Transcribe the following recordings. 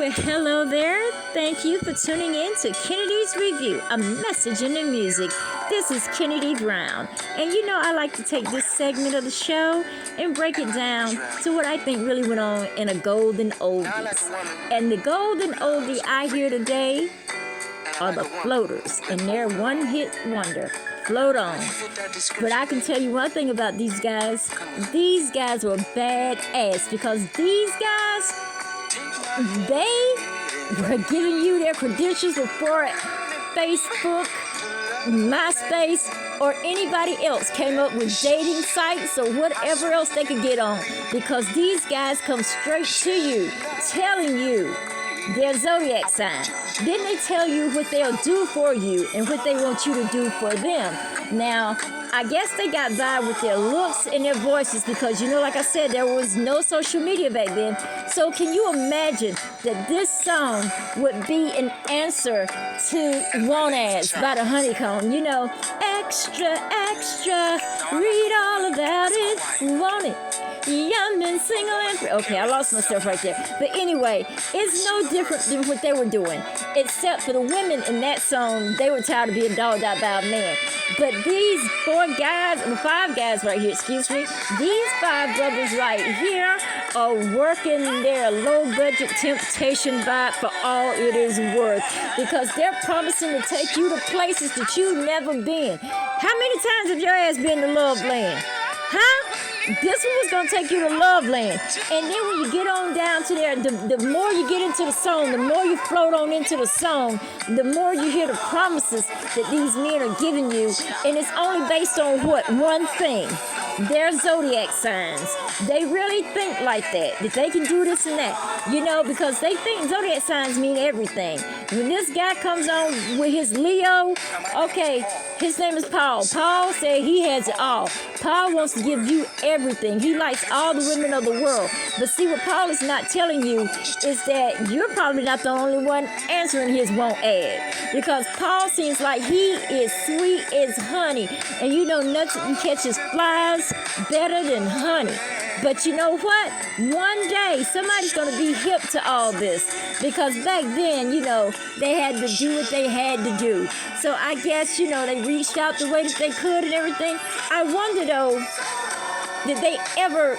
Well, hello there. Thank you for tuning in to Kennedy's Review, a message in the music. This is Kennedy Brown. And you know, I like to take this segment of the show and break it down to what I think really went on in a golden oldies. And the golden oldie I hear today are the Floaters and their one-hit wonder, Float On. But I can tell you one thing about these guys. These guys were badass because these guys, they were giving you their credentials before Facebook, MySpace, or anybody else came up with dating sites or whatever else they could get on. Because these guys come straight to you, telling you their zodiac sign. Then they tell you what they'll do for you and what they want you to do for them. Now, I guess they got by with their looks and their voices because, you know, like I said, there was no social media back then. So can you imagine that this song would be an answer to Want Ads by the Honeycomb? You know, extra, extra, read all about it, want it. Young and single and free. Okay, I lost myself right there. But anyway, it's no different than what they were doing. Except for the women in that song, they were tired of being dogged out by a man. But these five guys right here, excuse me, these five brothers right here are working their low-budget temptation vibe for all it is worth. Because they're promising to take you to places that you've never been. How many times have your ass been to Love Land? Huh? This one was going to take you to Love Land. And then when you get on down to there, the more you get into the song, the more you float on into the song, the more you hear the promises that these men are giving you. And it's only based on what? One thing. Their zodiac signs. They really think like that they can do this and that. You know, because they think zodiac signs mean everything. When this guy comes on with his Leo, okay, his name is Paul. Paul said he has it all. Paul wants to give you everything. He likes all the women of the world. But see, what Paul is not telling you is that you're probably not the only one answering his want ad. Because Paul seems like he is sweet as honey. And you know, nothing catches flies better than honey. But you know what? One day, somebody's going to be hip to all this. Because back then, you know, they had to do what they had to do. So I guess, you know, they reached out the way that they could and everything. I wonder, though, did they ever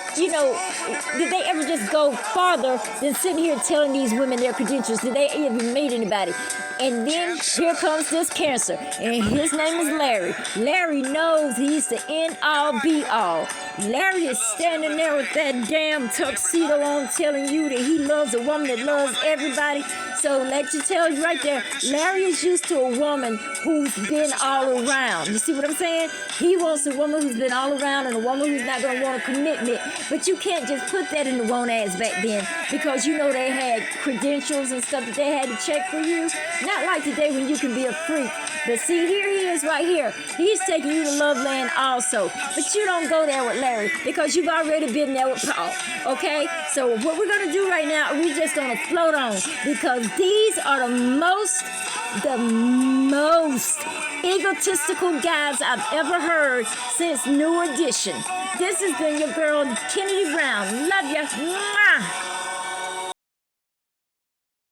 just go farther than sitting here telling these women their credentials? Did they even meet anybody? And then here comes this Cancer, and his name is Larry. Larry knows he's the end-all, be-all. Larry is standing there with that damn tuxedo on telling you that he loves a woman that loves everybody. So let you tell you right there, Larry is used to a woman who's been all around. You see what I'm saying? He wants a woman who's been all around and a woman who's not going to want a commitment. But you can't just put that in the want ads back then because, you know, they had credentials and stuff that they had to check for you. Not like today when you can be a freak. But see, here he is right here. He's taking you to Love Land also. But you don't go there with Larry because you've already been there with Paul. Okay? So what we're going to do right now, we're just going to float on because these are the most egotistical guys I've ever heard since New Edition. This has been your girl, Kennedy Brown. Love ya. Mwah.